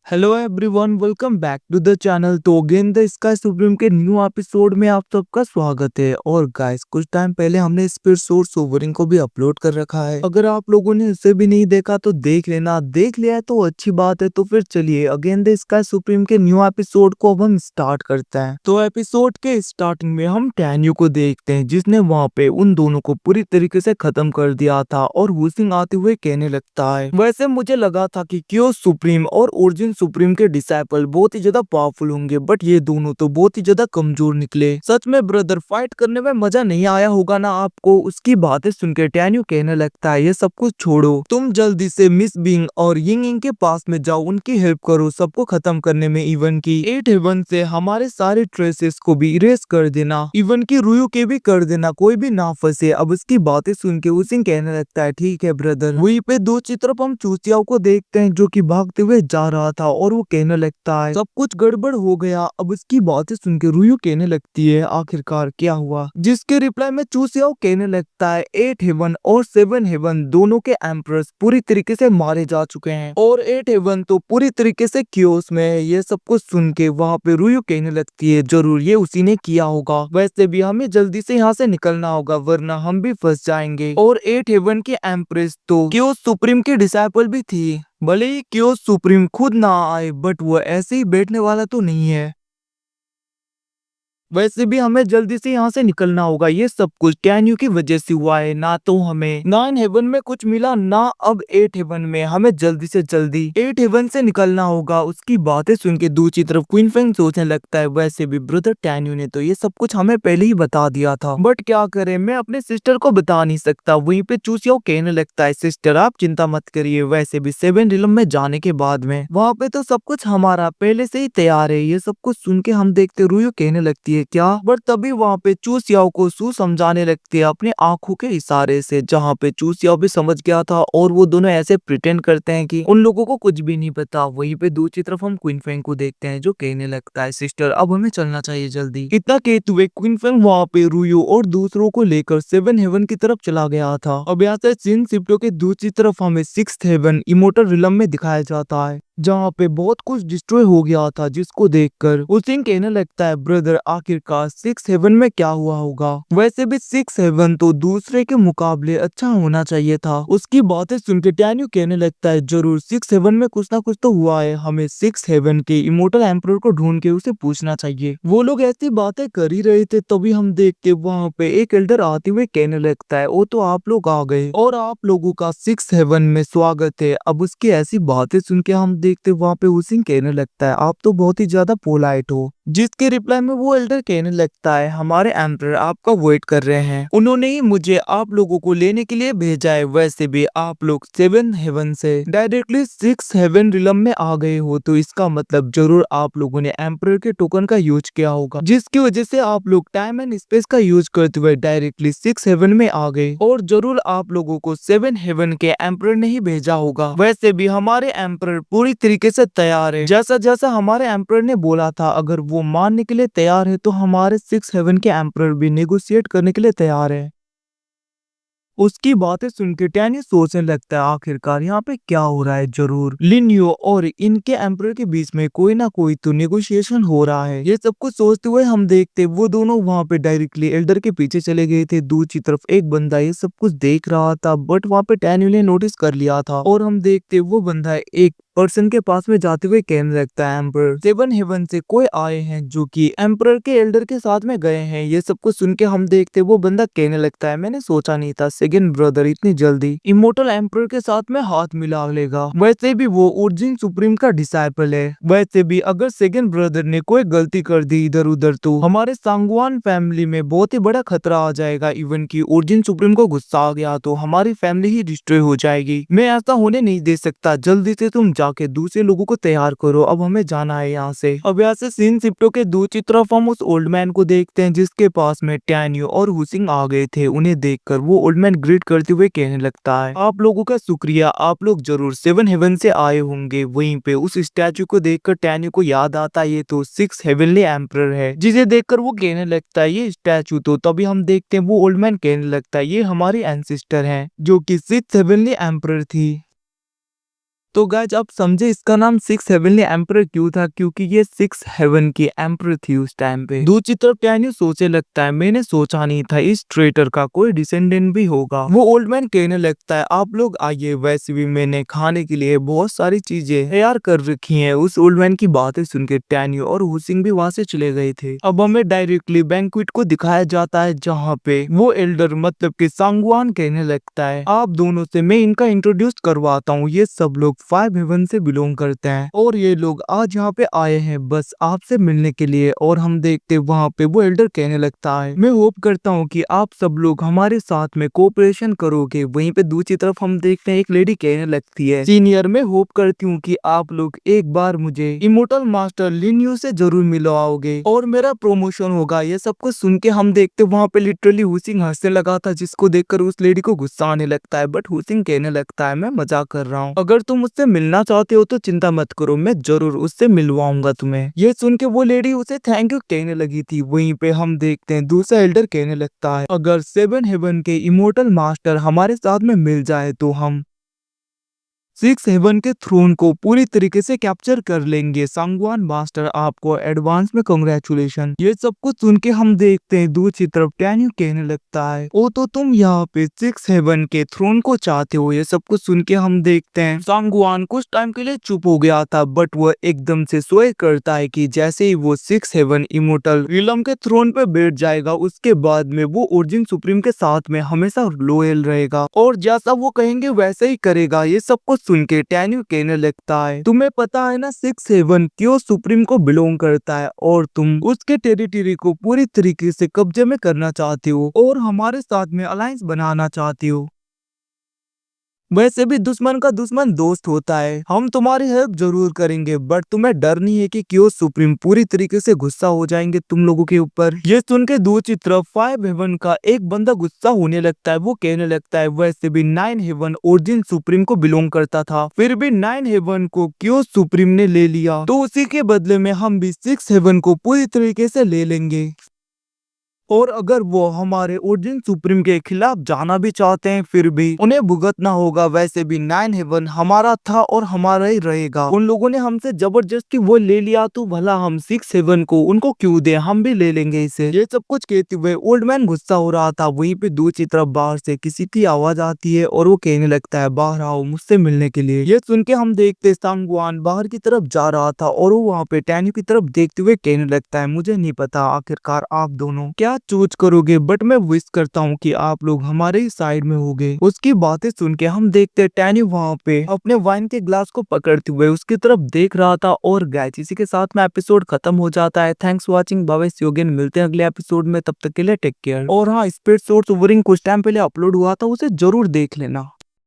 Hello everyone, welcome back to the channel. तो again the sky supreme के new episode में आप सबका स्वागत है। और गाइस, कुछ टाइम पहले हमने स्पीड सोर्स सोवरिंग को भी अपलोड कर रखा है। अगर आप लोगों ने उसे भी नहीं देखा तो देख लेना। देख लिया है तो अच्छी बात है। तो फिर चलिए अगेन द स्काई सुप्रीम के न्यू एपिसोड को अब हम स्टार्ट करते हैं। तो एपिसोड के स्टार्टिंग में हम टैन्यू को देखते हैं, जिसने वहाँ पे उन दोनों को पूरी तरीके से खत्म कर दिया था। और वुसिंग आते हुए कहने लगता है, वैसे मुझे लगा था कि क्यों सुप्रीम और ओरिजिन सुप्रीम के डिसाइपल बहुत ही ज्यादा पावरफुल होंगे, बट ये दोनों तो बहुत ही ज्यादा कमजोर निकले। सच में ब्रदर, फाइट करने में मजा नहीं आया होगा ना आपको। उसकी बातें सुनकर टैन्यू कहने लगता है, ये सब कुछ छोड़ो, तुम जल्दी से मिस बिंग और यिंग यिंग के पास में जाओ, उनकी हेल्प करो सबको खत्म करने में। इवन की 8 हेवन से हमारे सारे ट्रेसेस को भी इरेज कर देना, इवन की रुयु के भी कर देना, कोई भी ना फंसे। अब उसकी बातें सुन के उसिंग कहने लगता है, ठीक है ब्रदर। वहीं पे दूसरी तरफ हम चूतियाओ को देखते हैं, जो कि भागते हुए जा रहा था और वो कहने लगता है, सब कुछ गड़बड़ हो गया। अब इसकी बातें सुन के रुयु कहने लगती है, आखिरकार क्या हुआ? जिसके रिप्लाई में चूसियाओ कहने लगता है, 8 हेवन और 7 हेवन दोनों के एम्परर्स पूरी तरीके से मारे जा चुके हैं और 8 हेवन तो पूरी तरीके से क्योस में है। ये सब कुछ सुन के वहाँ पे रुयु कहने लगती है, जरूर ये उसी ने किया होगा। वैसे भी हमें जल्दी से यहाँ से निकलना होगा, वरना हम भी फंस जाएंगे। और 8 हेवन की एम्प्रेस तो क्योस सुप्रीम की डिसाइपल भी थी। भले ही क्योस सुप्रीम खुद ना आए, बट वो ऐसे ही बैठने वाला तो नहीं है। वैसे भी हमें जल्दी से यहाँ से निकलना होगा। ये सब कुछ टैन्यू की वजह से हुआ है। ना तो हमें 9 हेवन में कुछ मिला, ना अब 8 हेवन में। हमें जल्दी से जल्दी 8 हेवन से निकलना होगा। उसकी बातें सुन के दूसरी तरफ क्वीन फेंग सोचने लगता है, वैसे भी ब्रदर टैन्यू ने तो ये सब कुछ हमें पहले ही बता दिया था, बट क्या करें, मैं अपने सिस्टर को बता नहीं सकता। वहीं पे चूसियाओ कहने लगता है, सिस्टर आप चिंता मत करिए, वैसे भी 7 रिलम में जाने के बाद में वहाँ पे तो सब कुछ हमारा पहले से ही तैयार है। ये सब कुछ सुन के हम देखते रुयु कहने लगती है, क्या? बट तभी वहाँ पे चूसियाओ को सू समझाने लगती है अपने आंखों के इशारे से, जहाँ पे चूसियाओ भी समझ गया था और वो दोनों ऐसे प्रिटेंड करते हैं कि उन लोगों को कुछ भी नहीं पता। वहीं पे दूसरी तरफ हम क्वीन फेंग को देखते हैं, जो कहने लगता है, सिस्टर अब हमें चलना चाहिए जल्दी। इतना कहते हुए क्वीन फेंग वहाँ पे रुयु और दूसरों को लेकर 7 हेवन की तरफ चला गया था। अब यहाँ से सिन सिप्टो के दूसरी तरफ हमें 6th हेवन इमोर्टल रिलम में दिखाया जाता है, जहाँ पे बहुत कुछ डिस्ट्रॉय हो गया था, जिसको देखकर उसिंग कहने लगता है, ब्रदर आखिरकार 6 हेवन में क्या हुआ होगा? वैसे भी 6 हेवन तो दूसरे के मुकाबले अच्छा होना चाहिए था। उसकी बातें सुनकर टैन्यू कहने लगता है, जरूर 6 हेवन में कुछ ना कुछ तो हुआ है, हमें 6 हेवन के इमोर्टल एम्परर को ढूंढ के उसे पूछना चाहिए। वो लोग ऐसी बातें कर ही रहे थे, तभी हम देख के वहाँ पे एक एल्डर आते हुए कहने लगता है, वो तो आप लोग आ गए और आप लोगों का 6 हेवन में स्वागत है। अब उसकी ऐसी बातें सुन के हम देखते वहाँ पे उसिंग कहने लगता है, आप तो बहुत ही ज्यादा पोलाइट हो। जिसके रिप्लाई में वो एल्डर कहने लगता है, हमारे एम्परर आपका वेट कर रहे हैं, उन्होंने ही मुझे आप लोगों को लेने के लिए भेजा है। वैसे भी आप लोग 7 हेवन से डायरेक्टली 6 हेवन रिलम में आ गए हो, तो इसका मतलब जरूर आप लोगों ने एम्परर के टोकन का यूज किया होगा, जिसकी वजह से आप लोग टाइम एंड स्पेस का यूज करते हुए डायरेक्टली 6 हेवन में आ गए। और जरूर आप लोगों को 7 हेवन के एम्परर ने ही भेजा होगा। वैसे भी हमारे एम्परर पूरी तरीके से तैयार है, जैसा जैसा हमारे एम्परर ने बोला था। अगर वो मानने के लिए तैयार है तो हमारे 6 हेवन के एम्परर भी नेगोशिएट करने के लिए तैयार है। उसकी बातें सुन के टैन्यू सोचने लगता है, आखिरकार यहाँ पे क्या हो रहा है? जरूर लिन्यो और इनके एम्परर के बीच में कोई ना कोई तो नेगोशिएशन हो रहा है। ये सब कुछ सोचते हुए हम देखते वो दोनों वहाँ पे डायरेक्टली एल्डर के पीछे चले गए थे। दूसरी तरफ एक बंदा ये सब कुछ देख रहा था, बट वहाँ पे टैन्यू ने नोटिस कर लिया था। और हम देखते वो बंदा एक पर्सन के पास में जाते हुए कहने लगता है, एम्पर 7 हेवन से कोई आए हैं जो कि एम्परर के एल्डर के साथ में गए हैं। ये सब कुछ सुन के हम देखते वो बंदा कहने लगता है, मैंने सोचा नहीं था सेकंड ब्रदर इतनी जल्दी इमोर्टल एम्परर के साथ में हाथ मिला लेगा। वैसे भी वो ओरिजिन सुप्रीम का डिसाइपल है। वैसे भी अगर सेकंड ब्रदर ने कोई गलती कर दी इधर उधर, तो हमारे सांगवान फैमिली में बहुत ही बड़ा खतरा आ जाएगा। इवन की ओरिजिन सुप्रीम को गुस्सा आ गया तो हमारी फैमिली ही डिस्ट्रॉय हो जाएगी। मैं ऐसा होने नहीं दे सकता। जल्दी से तुम जाके दूसरे लोगों को तैयार करो, अब हमें जाना है यहाँ से। अब यहाँ से सीन सिप्टो के दूसरी तरफ हम उस ओल्ड मैन को देखते हैं, जिसके पास में टैन्यू और हुसिंग आ गए थे। उन्हें देखकर वो ओल्ड मैन ग्रीट करते हुए कहने लगता है, आप लोगों का शुक्रिया, आप लोग जरूर 7 हेवन से आए होंगे। वहीं पे उस स्टैचू को देखकर टैन्यू को याद आता है, ये तो 6 हेवनली एम्परर है। जिसे देखकर वो कहने लगता है, ये स्टैचू तो तभी हम देखते हैं वो ओल्ड मैन कहने लगता है, ये हमारी एंसिस्टर है जो कि 6 हेवनली एम्परर थी। तो गाइज आप समझे इसका नाम सिक्स हेवनली एम्पर क्यों था, क्योंकि ये सिक्स हेवन की एम्पर थी उस टाइम पे। दूसरी तरफ टैन्यू सोचे लगता है मैंने सोचा नहीं था इस ट्रेटर का कोई डिसेंडेंट भी होगा। वो ओल्ड मैन कहने लगता है आप लोग आइए, वैसे भी मैंने खाने के लिए बहुत सारी चीजें तैयार कर रखी हैं। उस ओल्ड मैन की बातें सुन के टैन्यू और हुसिंग भी वहां से चले गए थे। अब हमें डायरेक्टली बैंक्वेट को दिखाया जाता है जहाँ पे वो एल्डर मतलब कि सांगवान कहने लगता है आप दोनों से मैं इनका इंट्रोड्यूस करवाता हूँ। ये सब लोग फाइव हेवन से बिलोंग करते हैं और ये लोग आज यहाँ पे आए हैं बस आपसे मिलने के लिए। और हम देखते वहाँ पे वो एल्डर कहने लगता है मैं होप करता हूँ कि आप सब लोग हमारे साथ में कोऑपरेशन करोगे। वहीं पे दूसरी तरफ हम देखते हैं एक लेडी कहने लगती है सीनियर मैं होप करती हूँ कि आप लोग एक बार मुझे इमोर्टल मास्टर लिन्यू से जरूर मिलवाओगे और मेरा प्रमोशन होगा। ये सब कुछ सुन के हम देखते वहाँ पे लिटरली हुसिंग हंसने लगा था, जिसको देखकर उस लेडी को गुस्सा आने लगता है। बट हुसिंग कहने लगता है मैं मजाक कर रहा हूँ, अगर तुम मुझसे मिलना चाहते हो तो चिंता मत करो, मैं जरूर उससे मिलवाऊंगा तुम्हें। ये सुन के वो लेडी उसे थैंक यू कहने लगी थी। वहीं पे हम देखते हैं दूसरा एल्डर कहने लगता है अगर सेवन हेवन के इमोर्टल मास्टर हमारे साथ में मिल जाए तो हम सिक्स हेवन के थ्रोन को पूरी तरीके से कैप्चर कर लेंगे। सांगवान मास्टर आपको एडवांस में कांग्रेचुलेशन। ये सब कुछ सुन के हम देखते हैं दूसरी तरफ टैन्यू कहने लगता है ओ तो तुम यहाँ पे सिक्स हेवन के थ्रोन को चाहते हो। ये सब कुछ सुन के हम देखते हैं सांगवान कुछ टाइम के लिए चुप हो गया था बट वह एकदम से स्वे करता है कि जैसे ही वो सिक्स हेवन इमोर्टल रिलम के थ्रोन पे बैठ जाएगा उसके बाद में वो ओरिजिन सुप्रीम के साथ में हमेशा लॉयल रहेगा और जैसा वो कहेंगे वैसे ही करेगा। ये सब कुछ सुन के टैन्यू कहने लगता है तुम्हें पता है ना सिक्स हेवन क्यों सुप्रीम को बिलोंग करता है और तुम उसके टेरिटरी को पूरी तरीके से कब्जे में करना चाहते हो और हमारे साथ में अलायंस बनाना चाहते हो। वैसे भी दुश्मन का दुश्मन दोस्त होता है, हम तुम्हारी हेल्प जरूर करेंगे बट तुम्हें डर नहीं है कि क्यों सुप्रीम पूरी तरीके से गुस्सा हो जाएंगे तुम लोगों के ऊपर। ये सुन के दूसरी तरफ फाइव हेवन का एक बंदा गुस्सा होने लगता है। वो कहने लगता है वैसे भी नाइन हेवन ओरिजिन सुप्रीम को बिलोंग करता था, फिर भी नाइन हेवन को क्यों सुप्रीम ने ले लिया, तो उसी के बदले में हम भी सिक्स हेवन को पूरी तरीके से ले लेंगे। और अगर वो हमारे ओरिजिन सुप्रीम के खिलाफ जाना भी चाहते हैं फिर भी उन्हें भुगतना होगा। वैसे भी नाइन हेवन हमारा था और हमारा ही रहेगा। उन लोगों ने हमसे जबरदस्ती वो ले लिया तो भला हम सिक्स हेवन को उनको क्यों दे, हम भी ले लेंगे इसे। ये सब कुछ कहते हुए ओल्ड मैन गुस्सा हो रहा था। वहीं पे दूसरी तरफ बाहर से किसी की आवाज आती है और वो कहने लगता है बाहर आओ मुझसे मिलने के लिए। ये सुन के हम देखते सांगवान बाहर की तरफ जा रहा था और वो वहाँ पे टैन्यू की तरफ देखते हुए कहने लगता है मुझे नहीं पता आखिरकार आप दोनों क्या चूज करोगे बट मैं विश करता हूँ कि आप लोग हमारे ही साइड में होगे। उसकी बातें सुन के हम देखते टैन्यू वहाँ पे अपने वाइन के ग्लास को पकड़ते हुए उसकी तरफ देख रहा था। और गाइस इसी के साथ में एपिसोड खत्म हो जाता है। थैंक्स वॉचिंग, बाय बाय, मिलते हैं अगले एपिसोड में, तब तक के लिए टेक केयर। और हाँ, स्पीड सोर्स ओवरिंग कुछ टाइम पहले अपलोड हुआ था, उसे जरूर देख लेना।